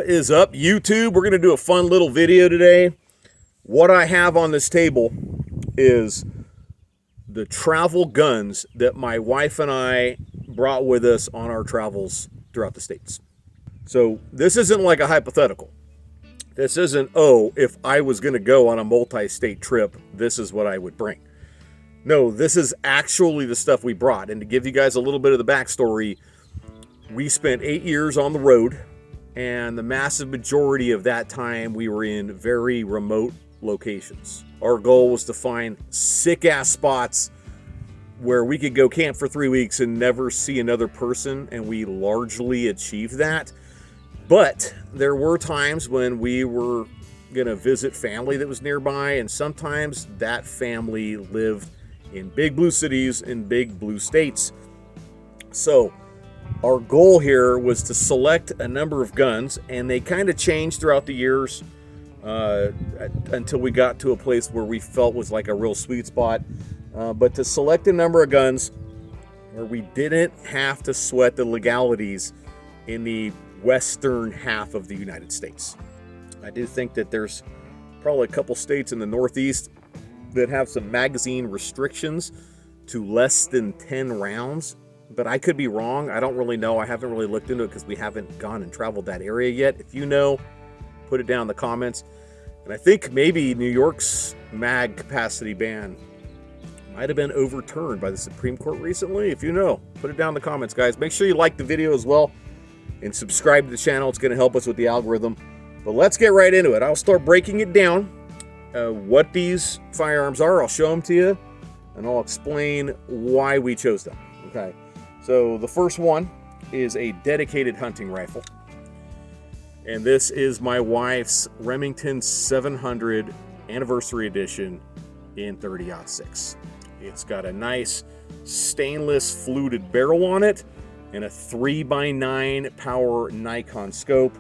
What is up, YouTube? We're going to do a fun little video today. What I have on this table is the travel guns that my wife and I brought with us on our travels throughout the states. So this isn't like a hypothetical. This isn't, oh, if I was going to go on a multi-state trip, this is what I would bring. No, this is actually the stuff we brought. And to give you guys a little bit of the backstory, we spent 8 years on the road. And the massive majority of that time, we were in very remote locations. Our goal was to find sick-ass spots where we could go camp for 3 weeks and never see another person, and we largely achieved that. But there were times when we were going to visit family that was nearby, and sometimes that family lived in big blue cities in big blue states. So our goal here was to select a number of guns, and they kind of changed throughout the years until we got to a place where we felt was like a real sweet spot. But to select a number of guns where we didn't have to sweat the legalities in the western half of the United States. I do think that there's probably a couple states in the Northeast that have some magazine restrictions to less than 10 rounds. But I could be wrong. I don't really know. I haven't really looked into it because we haven't gone and traveled that area yet. If you know, put it down in the comments. And I think maybe New York's mag capacity ban might have been overturned by the Supreme Court recently. If you know, put it down in the comments, guys. Make sure you like the video as well and subscribe to the channel. It's going to help us with the algorithm. But let's get right into it. I'll start breaking it down, what these firearms are. I'll show them to you, and I'll explain why we chose them. Okay. So the first one is a dedicated hunting rifle. And this is my wife's Remington 700 Anniversary Edition in 30-06. It's got a nice stainless fluted barrel on it and a 3x9 power Nikon scope.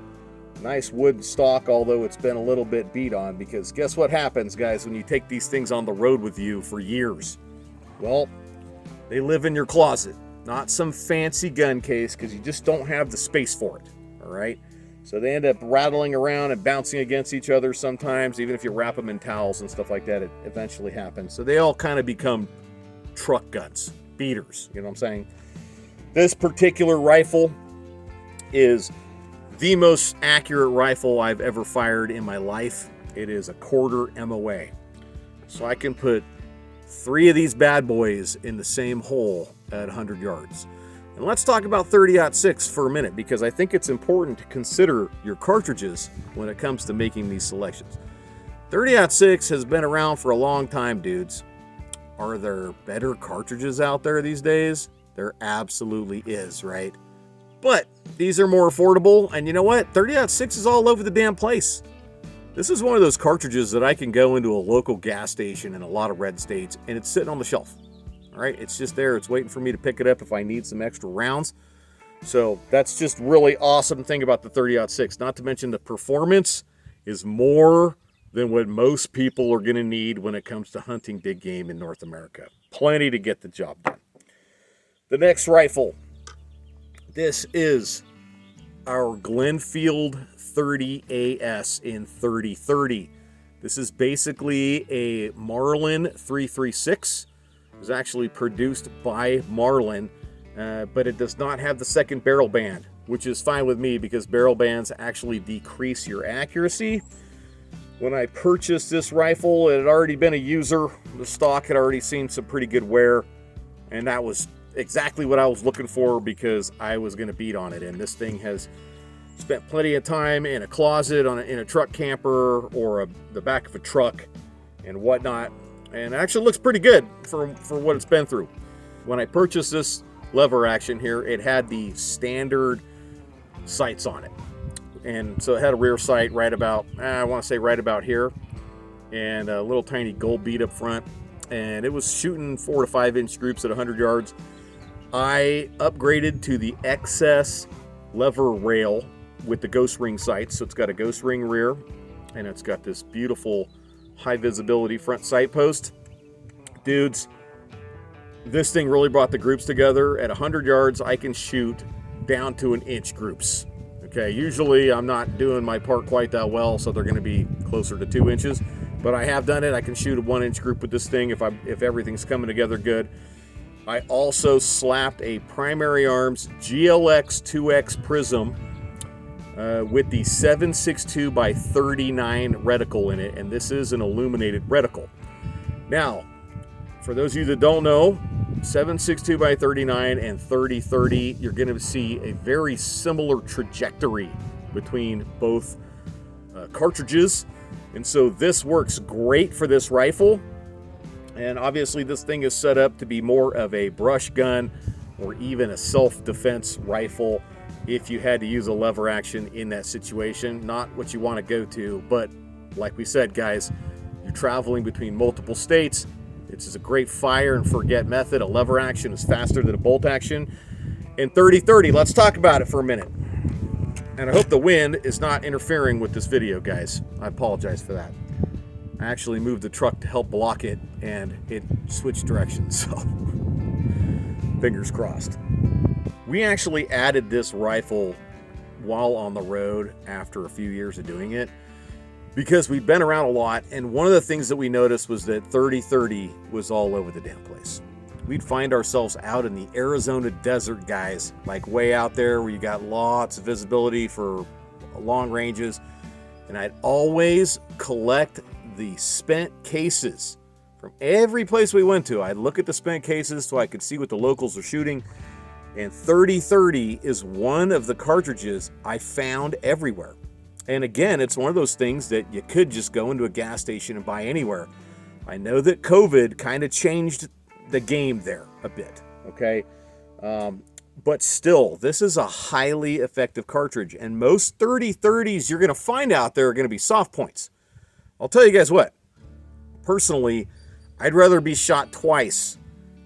Nice wood stock, although it's been a little bit beat on, because guess what happens, guys, when you take these things on the road with you for years? Well, they live in your closet. Not some fancy gun case, because you just don't have the space for it, all right? So they end up rattling around and bouncing against each other sometimes. Even if you wrap them in towels and stuff like that, it eventually happens. So they all kind of become truck guns, beaters, you know what I'm saying? This particular rifle is the most accurate rifle I've ever fired in my life. It is a quarter MOA. So I can put 3 of these bad boys in the same hole at 100 yards. And let's talk about 30-06 for a minute, because I think it's important to consider your cartridges when it comes to making these selections. 30-06 has been around for a long time, dudes. Are there better cartridges out there these days? There absolutely is, right? But these are more affordable, and you know what? 30-06 is all over the damn place. This is one of those cartridges that I can go into a local gas station in a lot of red states, and it's sitting on the shelf. All right, it's just there. It's waiting for me to pick it up if I need some extra rounds. So that's just really awesome thing about the 30-06. Not to mention the performance is more than what most people are going to need when it comes to hunting big game in North America. Plenty to get the job done. The next rifle. This is our Glenfield 30AS in 3030. This is basically a Marlin 336. It was actually produced by Marlin, but it does not have the second barrel band, which is fine with me because barrel bands actually decrease your accuracy. When I purchased this rifle, it had already been a user. The stock had already seen some pretty good wear, and that was exactly what I was looking for because I was going to beat on it. And this thing has spent plenty of time in a closet, in a truck camper, or the back of a truck and whatnot. And it actually looks pretty good for what it's been through. When I purchased this lever action here, it had the standard sights on it. And so it had a rear sight right about, I want to say right about here, and a little tiny gold bead up front. And it was shooting 4 to 5 inch groups at 100 yards. I upgraded to the XS lever rail with the ghost ring sights. So it's got a ghost ring rear, and it's got this beautiful high visibility front sight post. Dudes, this thing really brought the groups together. At 100 yards, I can shoot down to 1 inch groups. Okay, usually I'm not doing my part quite that well, so they're going to be closer to 2 inches. But I have done it. I can shoot a 1-inch group with this thing if everything's coming together good. I also slapped a Primary Arms GLX 2X Prism with the 7.62 by 39 reticle in it, and this is an illuminated reticle. Now, for those of you that don't know, 7.62 by 39 and 30-30, you're going to see a very similar trajectory between both cartridges, and so this works great for this rifle. And obviously this thing is set up to be more of a brush gun or even a self-defense rifle if you had to use a lever action in that situation. Not what you want to go to, but like we said, guys, you're traveling between multiple states. It's just a great fire and forget method. A lever action is faster than a bolt action. And 30-30, let's talk about it for a minute. And I hope the wind is not interfering with this video, guys. I apologize for that. I actually moved the truck to help block it, and it switched directions, so fingers crossed. We actually added this rifle while on the road after a few years of doing it because we've been around a lot, and one of the things that we noticed was that 30-30 was all over the damn place. We'd find ourselves out in the Arizona desert, guys, like way out there where you got lots of visibility for long ranges, and I'd always collect the spent cases from every place we went to. I'd look at the spent cases so I could see what the locals are shooting, and 30-30 is one of the cartridges I found everywhere. And again, it's one of those things that you could just go into a gas station and buy anywhere. I know that COVID kind of changed the game there a bit, okay? But still, this is a highly effective cartridge, and most 30-30s you're going to find out there are going to be soft points. I'll tell you guys what, personally, I'd rather be shot twice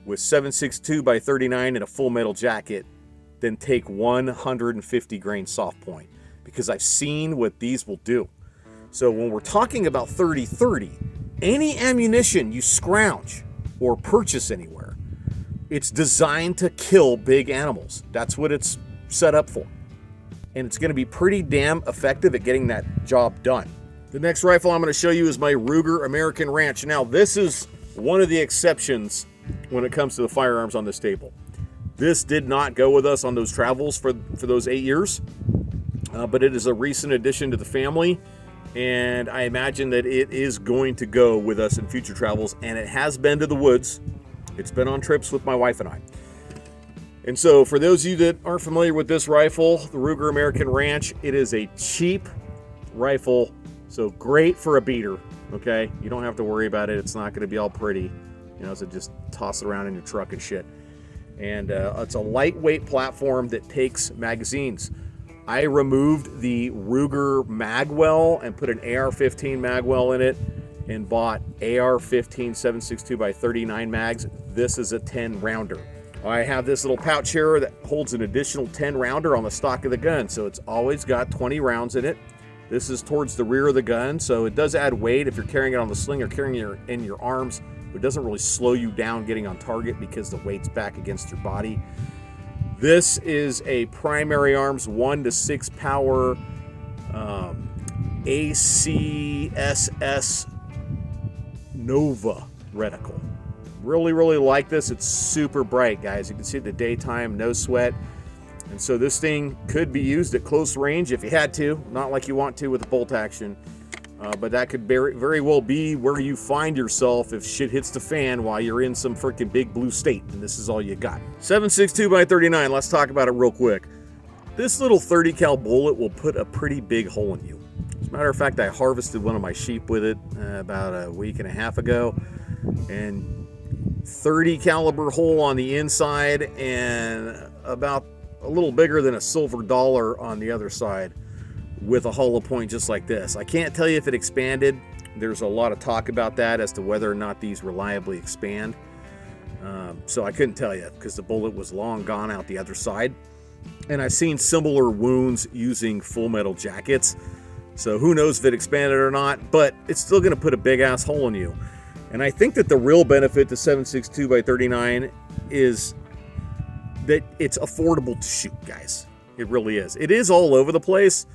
with 7.62 by 39 and a full metal jacket than take 150 grain soft point, because I've seen what these will do. So when we're talking about 30-30, any ammunition you scrounge or purchase anywhere, it's designed to kill big animals. That's what it's set up for. And it's going to be pretty damn effective at getting that job done. The next rifle I'm going to show you is my Ruger American Ranch. Now, this is one of the exceptions when it comes to the firearms on this table. This did not go with us on those travels for those 8 years, but it is a recent addition to the family, and I imagine that it is going to go with us in future travels, and it has been to the woods. It's been on trips with my wife and I. And so for those of you that aren't familiar with this rifle, the Ruger American Ranch, it is a cheap rifle. So great for a beater, okay? You don't have to worry about it. It's not going to be all pretty, you know, so just toss it around in your truck and shit. And it's a lightweight platform that takes magazines. I removed the Ruger magwell and put an AR-15 magwell in it and bought AR-15 7.62 by 39 mags. This is a 10 rounder. I have this little pouch here that holds an additional 10 rounder on the stock of the gun, so it's always got 20 rounds in it. This is towards the rear of the gun, so it does add weight if you're carrying it on the sling or carrying it in your arms. It doesn't really slow you down getting on target because the weight's back against your body. This is a Primary Arms 1-to-6 power ACSS Nova reticle. Really like this. It's super bright, guys. You can see it in the daytime, no sweat. And so this thing could be used at close range if you had to, not like you want to with a bolt action. But that could very well be where you find yourself if shit hits the fan while you're in some freaking big blue state and this is all you got. 7.62 by 39, let's talk about it real quick. This little 30 cal bullet will put a pretty big hole in you. As a matter of fact, I harvested one of my sheep with it about a week and a half ago, and 30 caliber hole on the inside and about a little bigger than a silver dollar on the other side with a hollow point just like this. I can't tell you if it expanded. There's a lot of talk about that as to whether or not these reliably expand. So I couldn't tell you because the bullet was long gone out the other side. And I've seen similar wounds using full metal jackets. So who knows if it expanded or not, but it's still going to put a big ass hole in you. And I think that the real benefit to 7.62 by 39 is that it's affordable to shoot, guys. It really is. It is all over the place.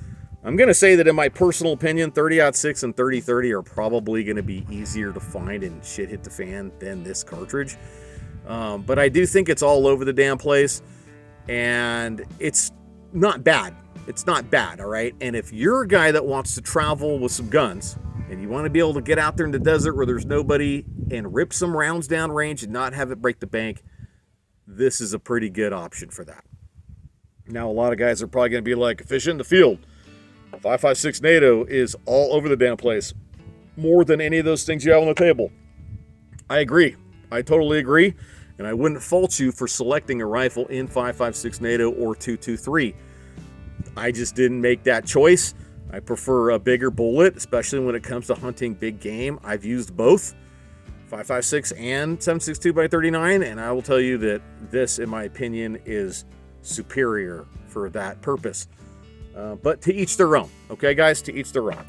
I'm going to say that in my personal opinion, 30-06 and 30-30 are probably going to be easier to find and shit hit the fan than this cartridge. But I do think it's all over the damn place, and it's not bad. It's not bad, all right? And if you're a guy that wants to travel with some guns, and you want to be able to get out there in the desert where there's nobody and rip some rounds down range and not have it break the bank, this is a pretty good option for that. Now, a lot of guys are probably going to be like, fish in the field. 5.56 NATO is all over the damn place. More than any of those things you have on the table. I agree. I totally agree. And I wouldn't fault you for selecting a rifle in 5.56 NATO or 223. I just didn't make that choice. I prefer a bigger bullet, especially when it comes to hunting big game. I've used both 5.56 and 7.62x39, and I will tell you that this, in my opinion, is superior for that purpose. But to each their own. Okay, guys, to each their own.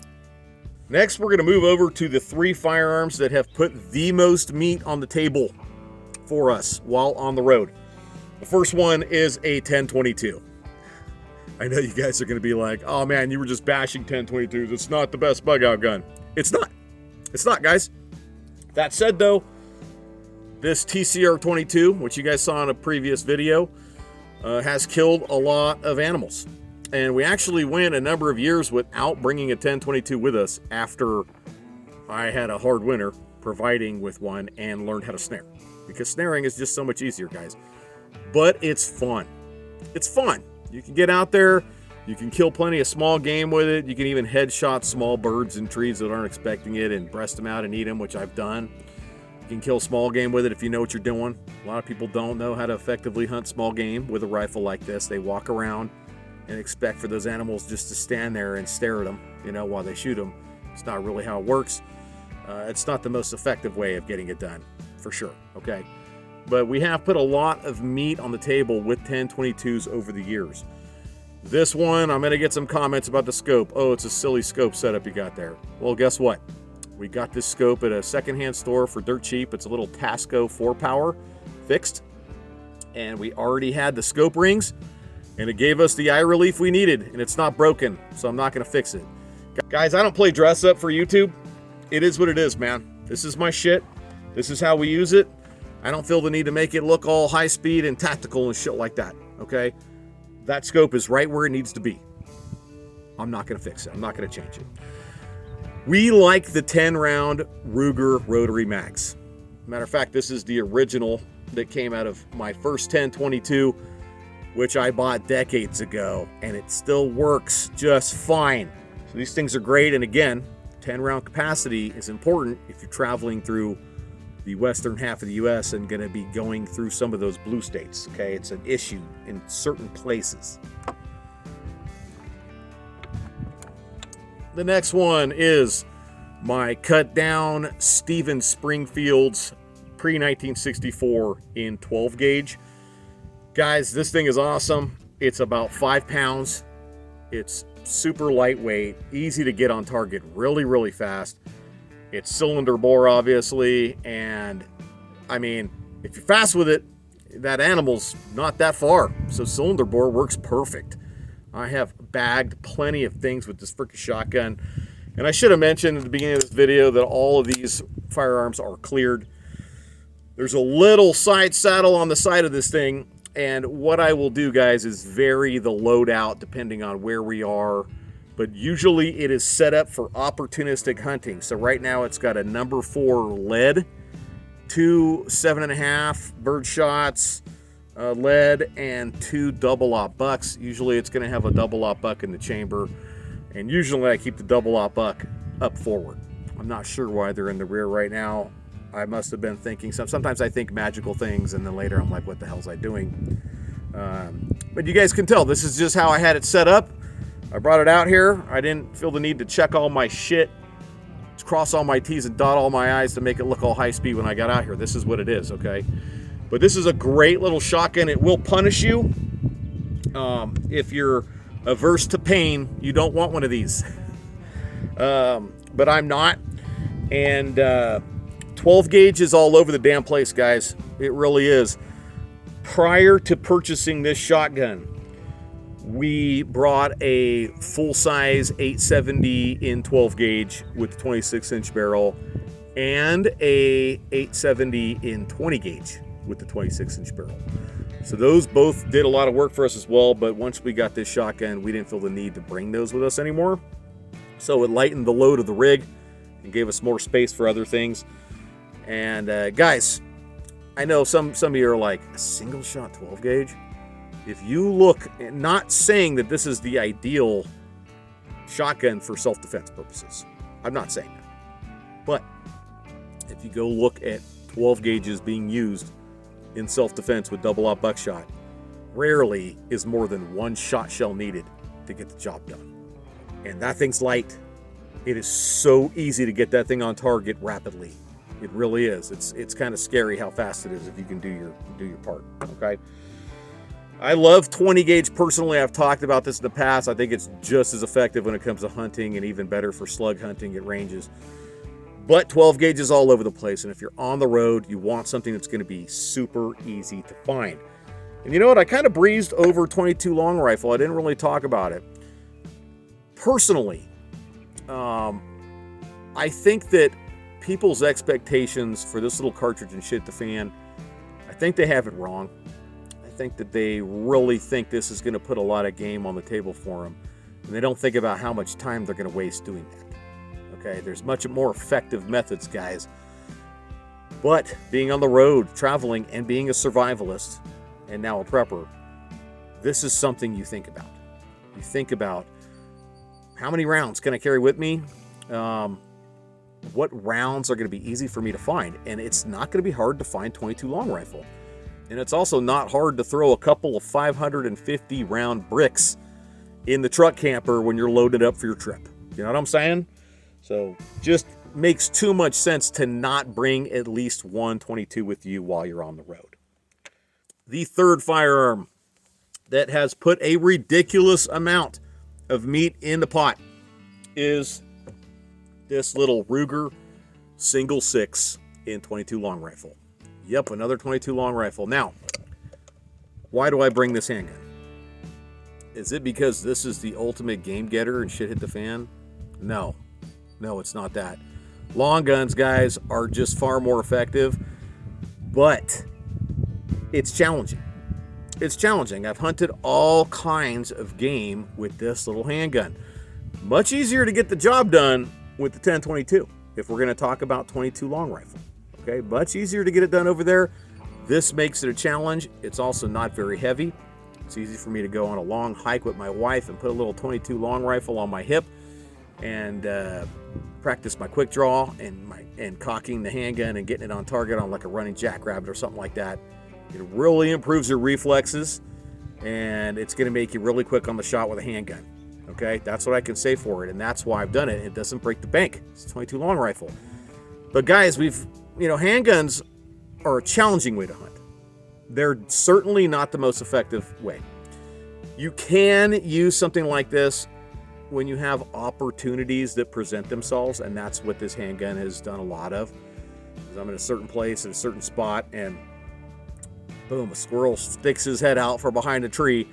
Next, we're going to move over to the 3 firearms that have put the most meat on the table for us while on the road. The first one is a 1022. I know you guys are going to be like, oh man, you were just bashing 1022s. It's not the best bug out gun. It's not. It's not, guys. That said, though, this TCR-22, which you guys saw in a previous video, has killed a lot of animals. And we actually went a number of years without bringing a 1022 with us after I had a hard winter providing with one and learned how to snare. Because snaring is just so much easier, guys. But it's fun. It's fun. You can get out there. You can kill plenty of small game with it. You can even headshot small birds and trees that aren't expecting it and breast them out and eat them, which I've done. You can kill small game with it if you know what you're doing. A lot of people don't know how to effectively hunt small game with a rifle like this. They walk around and expect for those animals just to stand there and stare at them, you know, while they shoot them. It's not really how it works. It's not the most effective way of getting it done, for sure, okay? But we have put a lot of meat on the table with 1022s over the years. This one, I'm going to get some comments about the scope. Oh, it's a silly scope setup you got there. Well, guess what? We got this scope at a secondhand store for dirt cheap. It's a little Tasco 4-power fixed. And we already had the scope rings. And it gave us the eye relief we needed. And it's not broken, so I'm not going to fix it. Guys, I don't play dress up for YouTube. It is what it is, man. This is my shit. This is how we use it. I don't feel the need to make it look all high speed and tactical and shit like that, okay? That scope is right where it needs to be. I'm not going to fix it. I'm not going to change it. We like the 10-round Ruger rotary mags. Matter of fact, this is the original that came out of my first 1022, which I bought decades ago, and it still works just fine. So these things are great, and again, 10-round capacity is important if you're traveling through the western half of the U.S. and going to be going through some of those blue states, okay? It's an issue in certain places. The next one is my cut down Stephen Springfield's pre-1964 in 12 gauge. Guys, this thing is awesome. It's about 5 pounds. It's super lightweight, easy to get on target really, really fast. It's cylinder bore, obviously, and I mean, if you're fast with it, that animal's not that far, so cylinder bore works perfect. I have bagged plenty of things with this freaking shotgun, and I should have mentioned at the beginning of this video that all of these firearms are cleared. There's a little side saddle on the side of this thing, and what I will do, guys, is vary the loadout depending on where we are. But usually it is set up for opportunistic hunting. So right now it's got a number 4 lead, 2 7.5 bird shots, lead, and 2 double-aught bucks. Usually it's going to have a double-aught buck in the chamber. And usually I keep the double-aught buck up forward. I'm not sure why they're in the rear right now. I must have been thinking sometimes I think magical things, and then later I'm like, what the hell was I doing? But you guys can tell this is just how I had it set up. I brought it out here. I didn't feel the need to check all my shit, cross all my T's and dot all my I's to make it look all high speed when I got out here. This is what it is, okay? But this is a great little shotgun. It will punish you. If you're averse to pain, you don't want one of these. But I'm not. And 12 gauge is all over the damn place, guys. It really is. Prior to purchasing this shotgun, We brought a full-size 870 in 12 gauge with the 26-inch barrel and a 870 in 20 gauge with the 26-inch barrel. So those both did a lot of work for us as well, but once we got this shotgun, we didn't feel the need to bring those with us anymore. So it lightened the load of the rig and gave us more space for other things. And guys, I know some of you are like, a single shot 12 gauge? If you look, not saying that this is the ideal shotgun for self-defense purposes. I'm not saying that. But if you go look at 12 gauges being used in self-defense with double-aught buckshot, rarely is more than one shot shell needed to get the job done. And that thing's light. It is so easy to get that thing on target rapidly. It really is. It's kind of scary how fast it is if you can do your part. Okay. I love 20 gauge personally. I've talked about this in the past. I think it's just as effective when it comes to hunting and even better for slug hunting at ranges. But 12 gauge is all over the place. And if you're on the road, you want something that's going to be super easy to find. And you know what? I kind of breezed over 22 long rifle. I didn't really talk about it. Personally, I think that people's expectations for this little cartridge and shit the fan, I think they have it wrong. I think that they really think this is going to put a lot of game on the table for them, and they don't think about how much time they're going to waste doing that. Okay, there's much more effective methods, guys. But being on the road, traveling, and being a survivalist, and now a prepper, this is something you think about. You think about, how many rounds can I carry with me? What rounds are going to be easy for me to find? And it's not going to be hard to find 22 long rifle. And it's also not hard to throw a couple of 550 round bricks in the truck camper when you're loaded up for your trip. You know what I'm saying? So just makes too much sense to not bring at least one 22 with you while you're on the road. The third firearm that has put a ridiculous amount of meat in the pot is this little Ruger single 6 in 22 long rifle. Yep, another 22 long rifle. Now, why do I bring this handgun? Is it because this is the ultimate game getter and shit hit the fan? No, it's not that. Long guns, guys, are just far more effective, but it's challenging. It's challenging. I've hunted all kinds of game with this little handgun. Much easier to get the job done with the 10-22 if we're going to talk about 22 long rifle. Okay, much easier to get it done over there. This makes it a challenge. It's also not very heavy. It's easy for me to go on a long hike with my wife and put a little 22 long rifle on my hip and practice my quick draw and cocking the handgun and getting it on target on like a running jackrabbit or something like that. It really improves your reflexes, and it's going to make you really quick on the shot with a handgun. Okay, that's what I can say for it, and that's why I've done it. It doesn't break the bank. It's a 22 long rifle. But guys, handguns are a challenging way to hunt. They're certainly not the most effective way. You can use something like this when you have opportunities that present themselves, and that's what this handgun has done a lot of. I'm in a certain place at a certain spot, and boom, a squirrel sticks his head out from behind a tree.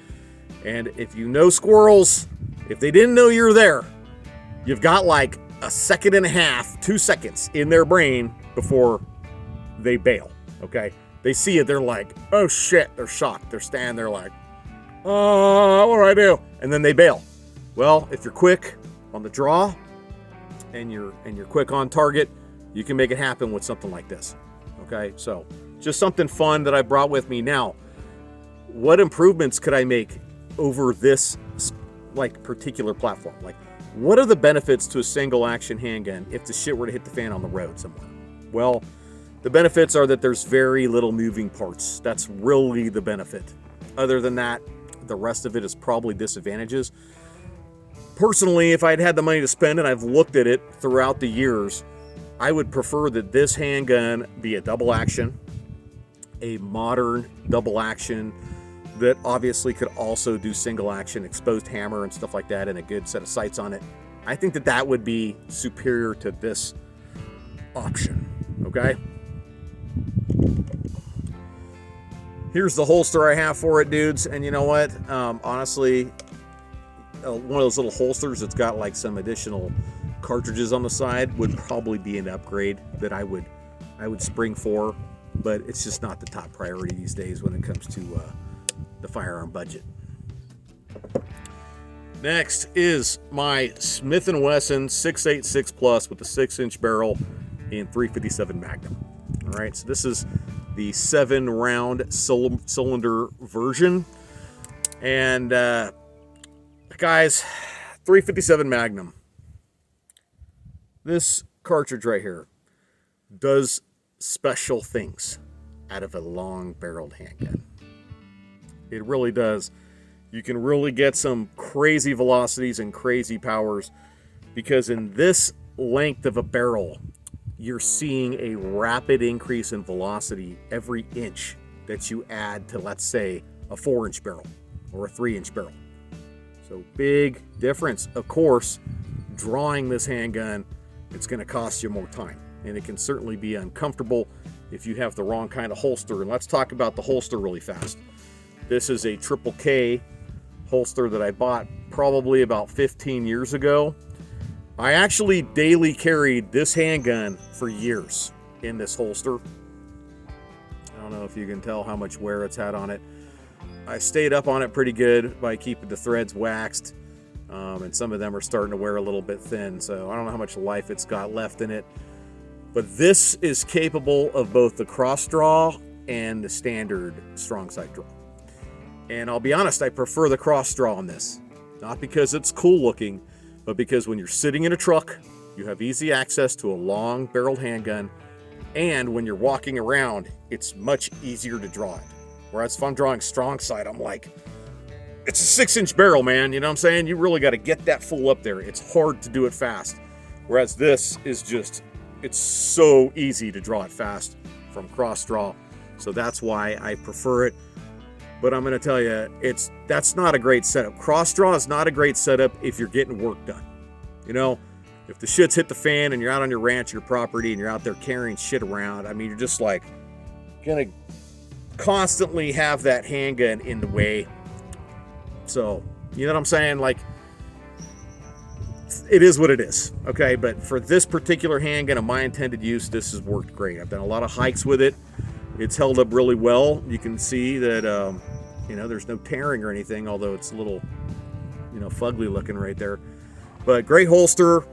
And if you know squirrels, if they didn't know you're there, you've got like a second and a half, 2 seconds in their brain before they bail, okay? They see it, they're like, oh shit, they're shocked. They're standing there like, what do I do? And then they bail. Well, if you're quick on the draw and you're quick on target, you can make it happen with something like this, okay? So just something fun that I brought with me. Now, what improvements could I make over this particular platform? Like, what are the benefits to a single action handgun if the shit were to hit the fan on the road somewhere? Well, the benefits are that there's very little moving parts. That's really the benefit. Other than that, the rest of it is probably disadvantages. Personally, if I'd had the money to spend, and I've looked at it throughout the years, I would prefer that this handgun be a double action, a modern double action that obviously could also do single action, exposed hammer and stuff like that, and a good set of sights on it. I think that would be superior to this option, okay? Here's the holster I have for it, dudes, and you know what? Honestly, one of those little holsters that's got like some additional cartridges on the side would probably be an upgrade that I would spring for, but it's just not the top priority these days when it comes to the firearm budget. Next is my Smith and Wesson 686 Plus with a 6-inch barrel in .357 Magnum. All right, so this is the 7-round cylinder version, and guys, .357 Magnum. This cartridge right here does special things out of a long-barreled handgun. It really does. You can really get some crazy velocities and crazy powers, because in this length of a barrel, you're seeing a rapid increase in velocity every inch that you add to, let's say, a 4-inch barrel or a 3-inch barrel. So big difference. Of course, drawing this handgun, it's going to cost you more time, and it can certainly be uncomfortable if you have the wrong kind of holster. And let's talk about the holster really fast. This is a Triple K holster that I bought probably about 15 years ago. I actually daily carried this handgun for years in this holster. I don't know if you can tell how much wear it's had on it. I stayed up on it pretty good by keeping the threads waxed, and some of them are starting to wear a little bit thin, so I don't know how much life it's got left in it. But this is capable of both the cross draw and the standard strong sight draw. And I'll be honest, I prefer the cross draw on this. Not because it's cool looking, but because when you're sitting in a truck, you have easy access to a long barreled handgun, and when you're walking around, it's much easier to draw it. Whereas if I'm drawing strong sight, I'm like, it's a 6-inch barrel, man. You know what I'm saying? You really got to get that full up there. It's hard to do it fast. Whereas this is just, it's so easy to draw it fast from cross draw. So that's why I prefer it. But I'm going to tell you, that's not a great setup. Cross draw is not a great setup if you're getting work done. You know, if the shit's hit the fan and you're out on your ranch, your property, and you're out there carrying shit around, I mean, you're just like going to constantly have that handgun in the way. So, you know what I'm saying? Like, it is what it is, okay? But for this particular handgun and my intended use, this has worked great. I've done a lot of hikes with it. It's held up really well. You can see that, you know, there's no tearing or anything, although it's a little, you know, fugly looking right there. But great holster.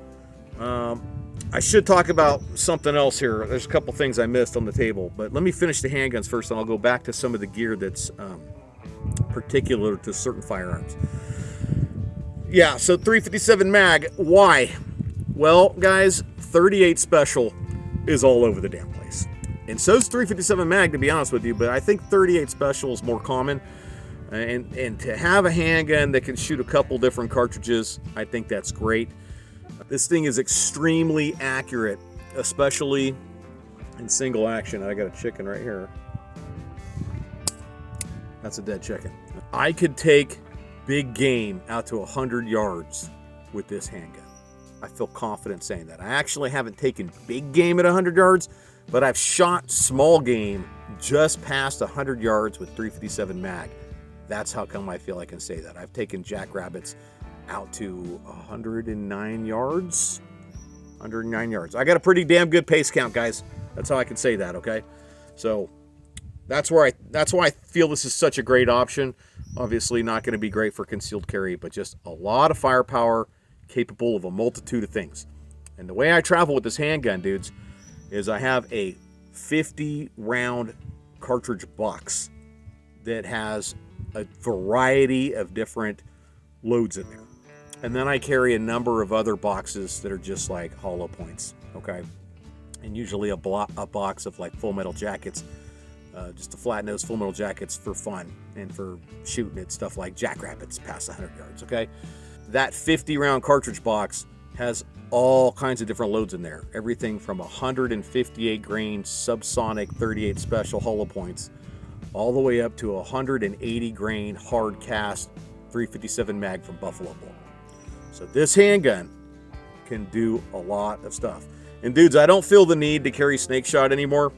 I should talk about something else here. There's a couple things I missed on the table, but let me finish the handguns first, and I'll go back to some of the gear that's particular to certain firearms. Yeah, so .357 mag. Why? Well, guys, 38 Special is all over the damn place. And so is .357 mag, to be honest with you, but I think 38 Special is more common. And to have a handgun that can shoot a couple different cartridges, I think that's great. This thing is extremely accurate, especially in single action. I got a chicken right here. That's a dead chicken. I could take big game out to 100 yards with this handgun. I feel confident saying that. I actually haven't taken big game at 100 yards, but I've shot small game just past 100 yards with .357 mag. That's how come I feel I can say that. I've taken jackrabbits out to 109 yards. 109 yards. I got a pretty damn good pace count, guys. That's how I can say that, okay? So that's why I feel this is such a great option. Obviously not going to be great for concealed carry, but just a lot of firepower, capable of a multitude of things. And the way I travel with this handgun, dudes, is I have a 50-round cartridge box that has a variety of different loads in there. And then I carry a number of other boxes that are just like hollow points, okay? And usually a box of like full metal jackets, just a flat nose full metal jackets for fun and for shooting at stuff like jackrabbits past 100 yards, okay? That 50-round cartridge box has all kinds of different loads in there. Everything from 158 grain subsonic 38 Special hollow points all the way up to 180 grain hard cast .357 mag from Buffalo Bull. So this handgun can do a lot of stuff. And dudes, I don't feel the need to carry snake shot anymore.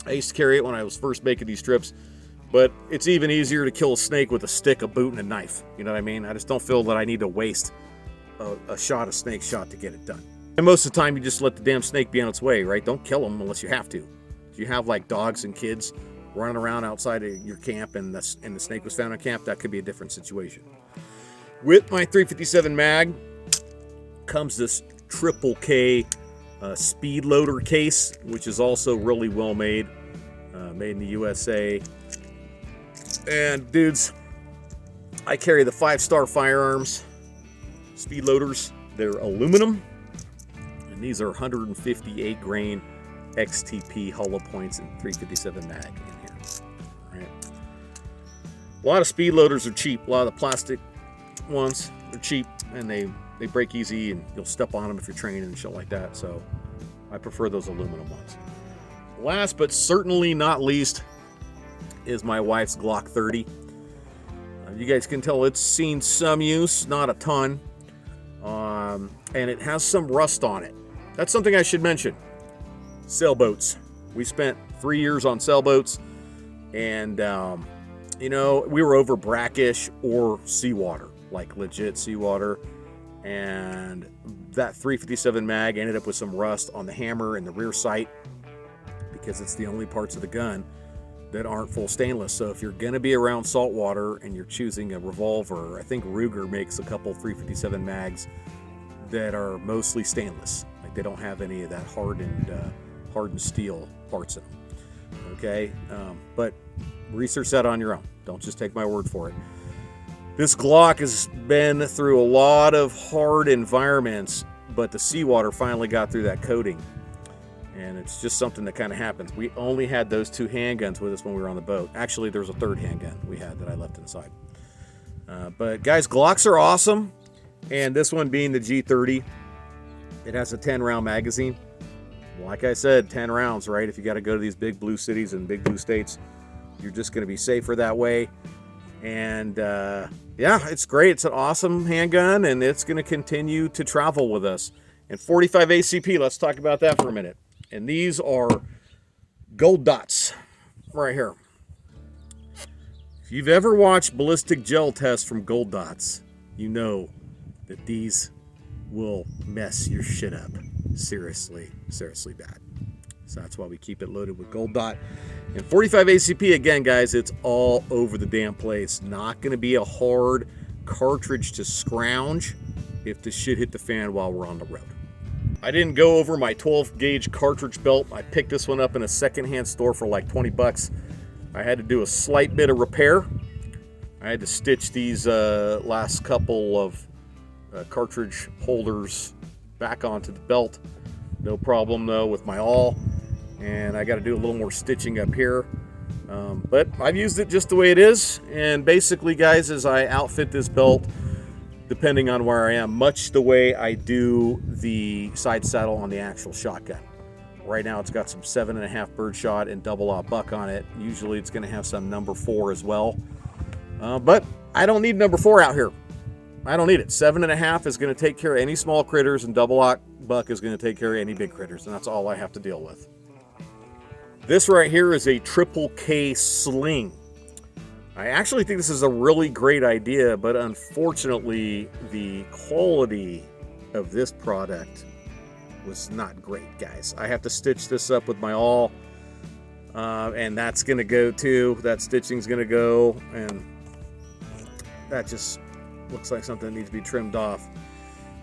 I used to carry it when I was first making these trips, But it's even easier to kill a snake with a stick, a boot, and a knife. You know what I mean? I just don't feel that I need to waste a snake shot to get it done. And most of the time, you just let the damn snake be on its way, right? Don't kill them unless you have to. If you have like dogs and kids running around outside of your camp and the snake was found on camp, that could be a different situation. With my 357 mag comes this triple K speed loader case, which is also really well made, made in the USA. And dudes, I carry the 5-star firearms speed loaders. They're aluminum, and these are 158 grain XTP hollow points and 357 mag in here. All right. A lot of speed loaders are cheap. A lot of the plastic ones are cheap, and they break easy, and you'll step on them if you're training and shit like that. So I prefer those aluminum ones. Last but certainly not least is my wife's Glock 30. You guys can tell it's seen some use, not a ton, and it has some rust on it. That's something I should mention. Sailboats. We spent 3 years on sailboats, and you know, we were over brackish or seawater, like legit seawater, and that 357 mag ended up with some rust on the hammer and the rear sight, because it's the only parts of the gun that aren't full stainless. So if you're going to be around salt water and you're choosing a revolver, I think Ruger makes a couple 357 mags that are mostly stainless. Like they don't have any of that hardened steel parts in them. Okay, but research that on your own. Don't just take my word for it. This Glock has been through a lot of hard environments, but the seawater finally got through that coating. And it's just something that kind of happens. We only had those 2 handguns with us when we were on the boat. Actually, there's a 3rd handgun we had that I left inside. But guys, Glocks are awesome. And this one being the G30, it has a 10-round magazine. Like I said, 10 rounds, right? If you got to go to these big blue cities and big blue states, you're just going to be safer that way. And yeah, it's great. It's an awesome handgun, and it's going to continue to travel with us. And 45 ACP, let's talk about that for a minute. And these are gold dots right here. If you've ever watched ballistic gel tests from gold dots, you know that these will mess your shit up. Seriously, seriously bad. So that's why we keep it loaded with gold dot. And 45 ACP, again, guys, it's all over the damn place. Not going to be a hard cartridge to scrounge if the shit hit the fan while we're on the road. I didn't go over my 12 gauge cartridge belt. I picked this one up in a secondhand store for like 20 bucks. I had to do a slight bit of repair. I had to stitch these last couple of cartridge holders back onto the belt. No problem though with my awl. And I got to do a little more stitching up here. But I've used it just the way it is. And basically, guys, as I outfit this belt, depending on where I am, much the way I do the side saddle on the actual shotgun. Right now it's got some 7.5 birdshot and double-aught buck on it. Usually it's going to have some number 4 as well. But I don't need number 4 out here. I don't need it. 7.5 is going to take care of any small critters, and double-aught buck is going to take care of any big critters, and that's all I have to deal with. This right here is a triple K sling. I actually think this is a really great idea, but unfortunately, the quality of this product was not great, guys. I have to stitch this up with my awl, and that's going to go too. That stitching's going to go, and that just looks like something that needs to be trimmed off.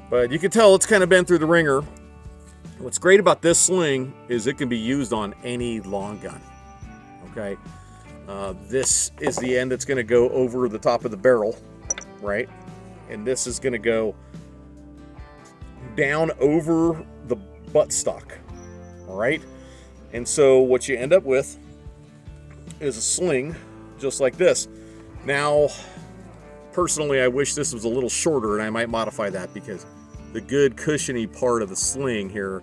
But you can tell it's kind of been through the ringer. What's great about this sling is it can be used on any long gun, okay? This is the end that's going to go over the top of the barrel, right? And this is going to go down over the buttstock, all right? And so what you end up with is a sling just like this. Now, personally, I wish this was a little shorter, and I might modify that because the good cushiony part of the sling here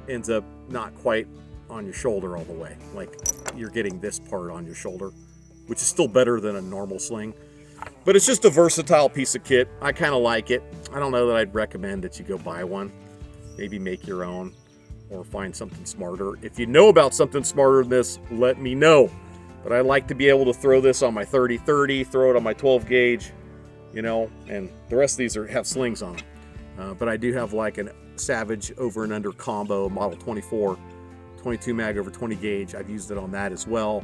ends up not quite on your shoulder all the way. Like, you're getting this part on your shoulder, which is still better than a normal sling. But it's just a versatile piece of kit. I kind of like it. I don't know that I'd recommend that you go buy one. Maybe make your own or find something smarter. If you know about something smarter than this, let me know. but I like to be able to throw this on my 30-30, throw it on my 12 gauge, you know, and the rest of these have slings on them. But I do have like a Savage over and under combo, model 24, 22 mag over 20 gauge. I've used it on that as well.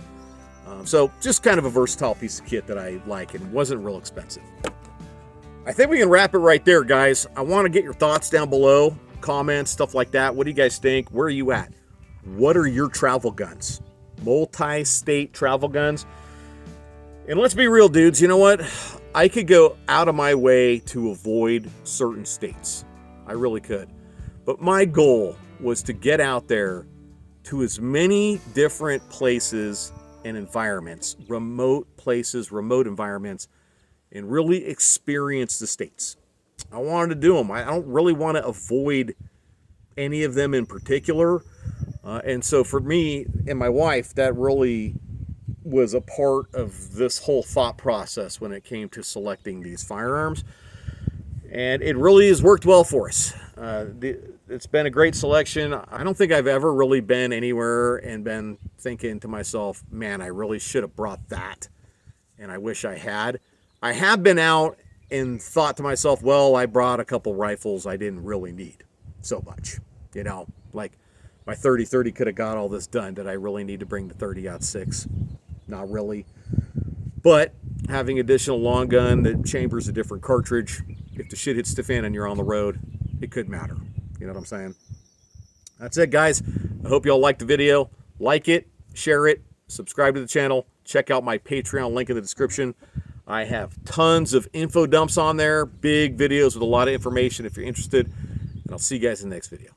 So just kind of a versatile piece of kit that I like and wasn't real expensive. I think we can wrap it right there, guys. I want to get your thoughts down below, comments, stuff like that. What do you guys think? Where are you at? What are your travel guns? Multi-state travel guns? And let's be real, dudes. You know what? I could go out of my way to avoid certain states. I really could. But my goal was to get out there to as many different places and environments, remote places, remote environments, and really experience the states. I wanted to do them. I don't really want to avoid any of them in particular. And so for me and my wife, that really was a part of this whole thought process when it came to selecting these firearms. And it really has worked well for us. It's been a great selection. I don't think I've ever really been anywhere and been thinking to myself, man, I really should have brought that, and I wish I had. I have been out and thought to myself, well, I brought a couple rifles I didn't really need so much. You know, like my 30-30 could have got all this done. Did I really need to bring the 30-06? Not really. But having additional long gun that chambers a different cartridge, if the shit hits the fan and you're on the road, it could matter. You know what I'm saying? That's it, guys. I hope y'all liked the video. Like it, share it, subscribe to the channel. Check out my Patreon link in the description. I have tons of info dumps on there, big videos with a lot of information if you're interested. And I'll see you guys in the next video.